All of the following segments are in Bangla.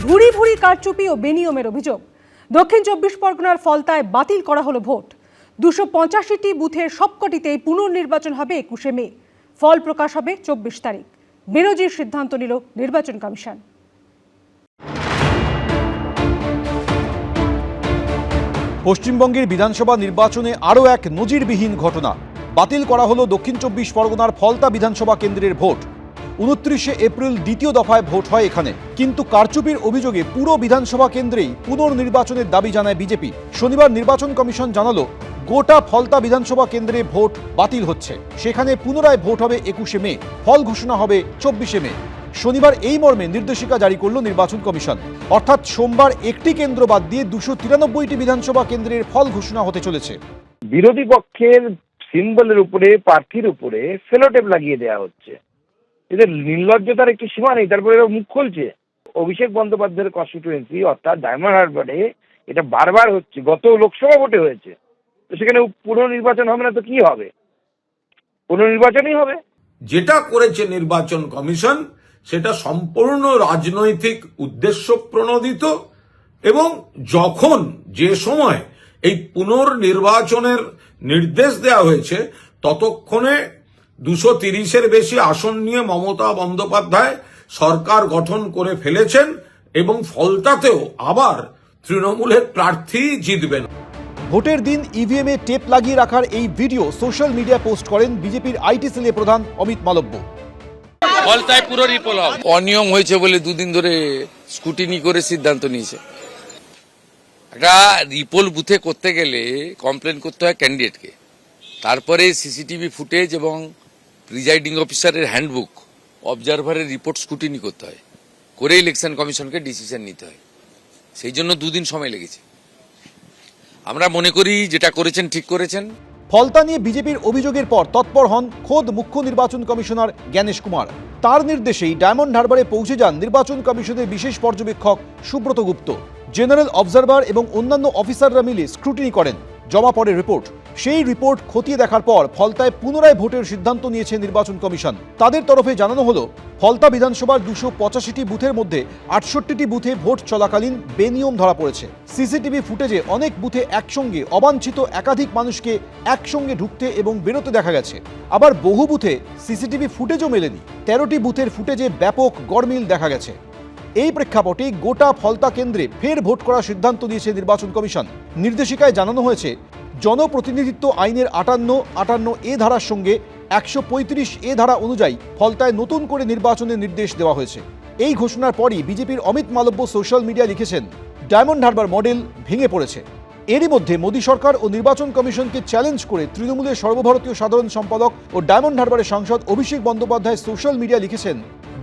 ভুরি ভুরি কারচুপি ও বেনিয়মের অভিযোগ। দক্ষিণ 24 পরগনার ফলতায় বাতিল করা হলো ভোট। 285টি বুথের সবকটিতেই পুনর্নির্বাচন হবে 21শে মে। ফল প্রকাশ হবে 24 তারিখ। বিরোধীর সিদ্ধান্ত নিল নির্বাচন কমিশন। পশ্চিমবঙ্গের বিধানসভা নির্বাচনে আরও এক নজিরবিহীন ঘটনা। বাতিল করা হলো দক্ষিণ 24 পরগনার ফলতা বিধানসভা কেন্দ্রের ভোট। 29শে এপ্রিল দ্বিতীয় দফায় ভোট হয় এখানে, কিন্তু কারচুপির অভিযোগে পুরো বিধানসভা কেন্দ্রেই পুনর্নির্বাচনের দাবি জানায় বিজেপি। শনিবার নির্বাচন কমিশন জানালো গোটা ফলতা বিধানসভা কেন্দ্রে ভোট বাতিল হচ্ছে। সেখানে পুনরায় ভোট হবে 21শে মে, ফল ঘোষণা হবে 24শে মে। শনিবার এই মর্মে নির্দেশিকা জারি করল নির্বাচন কমিশন। অর্থাৎ সোমবার একটি কেন্দ্র বাদ দিয়ে 293টি বিধানসভা কেন্দ্রের ফল ঘোষণা হতে চলেছে। বিরোধী পক্ষের সিম্বলের উপরে, প্রার্থীর উপরে সেলোটেপ লাগিয়ে দেওয়া হচ্ছে। এদের নির্লজ্জতার একটু সীমা নেই, তারপরে এরা মুখ খুলছে। অভিষেক বন্দ্যোপাধ্যায়ের কনস্টিটুয়েন্সি অর্থাৎ ডায়মন্ড হারবারে এটা বারবার হচ্ছে, গত লোকসভা ভোটে হয়েছে। তো সেখানে পুনর্নির্বাচন হবে না তো কি হবে? পুনর্নির্বাচনই হবে। যেটা করেছে নির্বাচন কমিশন সেটা সম্পূর্ণ রাজনৈতিক উদ্দেশ্য প্রণোদিত, এবং যখন যে সময় এই পুনর্নির্বাচনের নির্দেশ দেওয়া হয়েছে ততক্ষণে 230-এর বেশি আসন নিয়ে মমতা বন্দ্যোপাধ্যায় সরকার গঠন করে ফেলেছেন, এবং ফলতাতেও আবার তৃণমূলের প্রার্থী জিতবেন। ভোটের দিন ইভিএমে টেপ লাগিয়ে রাখার এই ভিডিও সোশ্যাল মিডিয়া পোস্ট করেন বিজেপির আইটি সেলের প্রধান অমিত মালব্য। ফলতায় পুরো রিপোল হবে। অনিয়ম হয়েছে বলে দুদিন ধরে স্কুটিনি করে সিদ্ধান্ত নিয়েছে। একটা রিপোল বুথে করতে গেলে কমপ্লেন করতে হয় ক্যান্ডিডেটকে, তারপরে সিসিটিভি ফুটেজ এবং প্রিজাইডিং অফিসারের হ্যান্ডবুক, অবজারভারের রিপোর্ট স্কুটিনি করতে হয়, করে ইলেকশন কমিশনকে ডিসিশন নিতে হয়। সেই জন্য দুদিন সময় লেগেছে। আমরা মনে করি যেটা করেছেন ঠিক করেছেন। ফলতা নিয়ে বিজেপির অভিযোগের পর তৎপর হন খোদ মুখ্য নির্বাচন কমিশনার জ্ঞানেশ কুমার। তার নির্দেশেই ডায়মন্ড হারবারে পৌঁছে যান নির্বাচন কমিশনের বিশেষ পর্যবেক্ষক সুব্রত গুপ্ত। জেনারেল অবজারভার এবং অন্যান্য অফিসাররা মিলে স্ক্রুটিনি করেন। জমা পড়ে রিপোর্ট। সেই রিপোর্ট খতিয়ে দেখার পর ফলতায় পুনরায় ভোটের সিদ্ধান্ত নিয়েছে নির্বাচন কমিশন। তাদের তরফে জানানো হলো ফলতা বিধানসভার 285টি বুথের মধ্যে 68টি বুথে ভোট চলাকালীন বেনিয়ম ধরা পড়েছে। সিসিটিভি ফুটেজে অনেক বুথে একসঙ্গে অবাঞ্ছিত একাধিক মানুষকে একসঙ্গে ঢুকতে এবং বেরোতে দেখা গেছে। আবার বহু বুথে সিসিটিভি ফুটেজও মেলেনি। 13টি বুথের ফুটেজে ব্যাপক গড়মিল দেখা গেছে। এই প্রেক্ষাপটে গোটা ফলতা কেন্দ্রে ফের ভোট করার সিদ্ধান্ত নিয়েছে নির্বাচন কমিশন। নির্দেশিকায় জানানো হয়েছে জনপ্রতিনিধিত্ব আইনের 58 এ ধারার সঙ্গে 135 এ ধারা অনুযায়ী ফলতায় নতুন করে নির্বাচনের নির্দেশ দেওয়া হয়েছে। এই ঘোষণার পরই বিজেপির অমিত মালব্য সোশ্যাল মিডিয়ায় লিখেছেন, ডায়মন্ড হারবার মডেল ভেঙে পড়েছে। এরই মধ্যে মোদী সরকার ও নির্বাচন কমিশনকে চ্যালেঞ্জ করে তৃণমূলের সর্বভারতীয় সাধারণ সম্পাদক ও ডায়মন্ড হারবারের সাংসদ অভিষেক বন্দ্যোপাধ্যায় সোশ্যাল মিডিয়া লিখেছেন,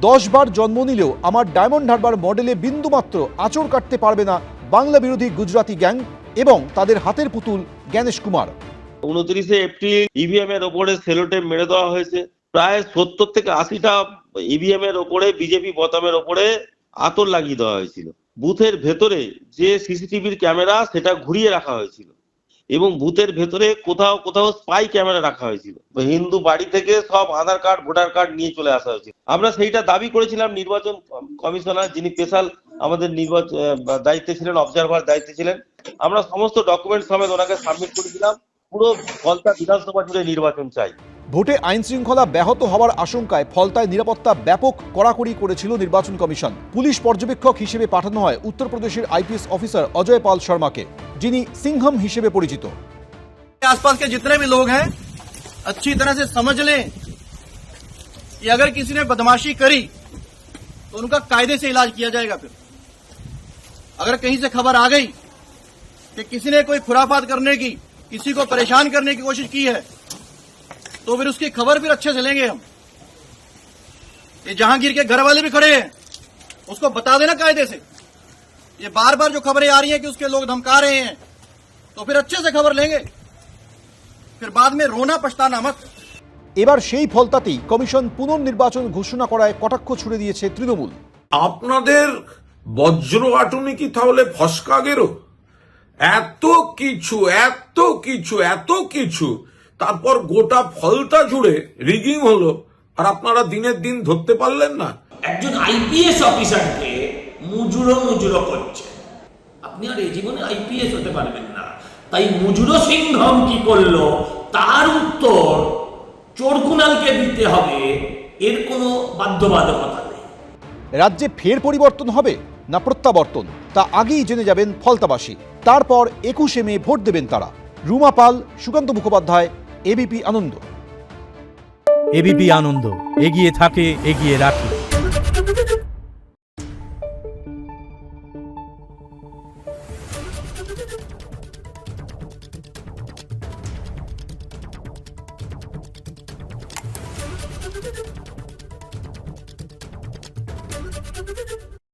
10 বার জন্ম নিলেও আমার ডায়মন্ড হারবার মডেলে বিন্দুমাত্র আঁচড় কাটতে পারবে না বাংলা বিরোধী গুজরাটি গ্যাং এবং তাদের হাতের পুতুল জ্ঞানেশ কুমার। 29শে এপ্রিল ইভিএম এর ওপরে সেলোটেপ মেরে দেওয়া হয়েছে। প্রায় 70 থেকে 80টা ইভিএম এর ওপরে, বিজেপি বোতামের ওপরে আতর লাগিয়ে দেওয়া হয়েছিল। বুথের ভেতরে যে সিসিটিভির ক্যামেরা সেটা ঘুরিয়ে রাখা হয়েছিল, এবং বুথের ভেতরে কোথাও কোথাও স্পাই ক্যামেরা রাখা হয়েছিল। হিন্দু বাড়ি থেকে সব আধার কার্ড, ভোটার কার্ড নিয়ে চলে আসা হয়েছিল। আমরা সেইটা দাবি করেছিলাম। নির্বাচন কমিশনার, যিনি স্পেশাল আমাদের নির্বাচন দায়িত্বে ছিলেন, অবজারভার দায়িত্বে ছিলেন, আমরা সমস্ত ডকুমেন্ট সমেত ওনাকে সাবমিট করেছিলাম। পুরো ফলতা বিধানসভা জুড়ে নির্বাচন চাই। ভোটে আইন শৃঙ্খলা ব্যাহত হওয়ার আশঙ্কায় ফলতায় নিরাপত্তা ব্যাপক কড়াকড়ি করেছিল নির্বাচন কমিশন। পুলিশ পর্যবেক্ষক হিসেবে পাঠানো হয় উত্তরপ্রদেশের আইপিএস অফিসার অজয় পাল শর্মাকে, যিনি সিংহম হিসেবে পরিচিত। आसपास के जितने भी लोग हैं अच्छी तरह से समझ लें कि अगर किसी ने बदमाशी करी तो उनका कायदे से इलाज किया जाएगा। फिर अगर कहीं से खबर आ गई कि किसी ने कोई खुराफात करने की, किसी को परेशान करने की कोशिश की है, तो फिर उसकी खबर फिर अच्छे से लेंगे हम। ये जहांगीर के घर वाले भी खड़े हैं, उसको बता देना कायदे से। ये बार बार जो खबरें आ रही हैं कि उसके लोग धमका रहे हैं, तो फिर अच्छे से खबर लेंगे, फिर बाद में रोना पछताना मत। এবার সেই ফলতাতেই কমিশন পুনর্নির্বাচন ঘোষণা করায় কটাক্ষ ছুড়ে দিয়েছে তৃণমূল। আপনাদের বজ্র আটুনি কি তাহলে ফসকা গেরো? এত কিছু এত কিছু এত কিছু, তারপর গোটা ফলতা জুড়ে রিগিং হলো, আর আপনারা দিনের দিন ধরতে পারলেন না। একজন আইপিএস অফিসারকে মুজুরো করছে। আপনি আর এই জীবনে আইপিএস হতে পারবেন না। তাই মুজুরো সিংহম কি করলো তার উত্তর চোরকুনালকে দিতে হবে, এর কোনো বাধ্যবাধকতা নেই। রাজ্যে ফের পরিবর্তন হবে না প্রত্যাবর্তন, তা আগেই জেনে যাবেন ফলতাবাসী। তারপর 21শে মে ভোট দেবেন তারা। রুমা পাল, সুকান্ত মুখোপাধ্যায়, এবিপি আনন্দ। এবিপি আনন্দ, এগিয়ে থাকে, এগিয়ে রাখে।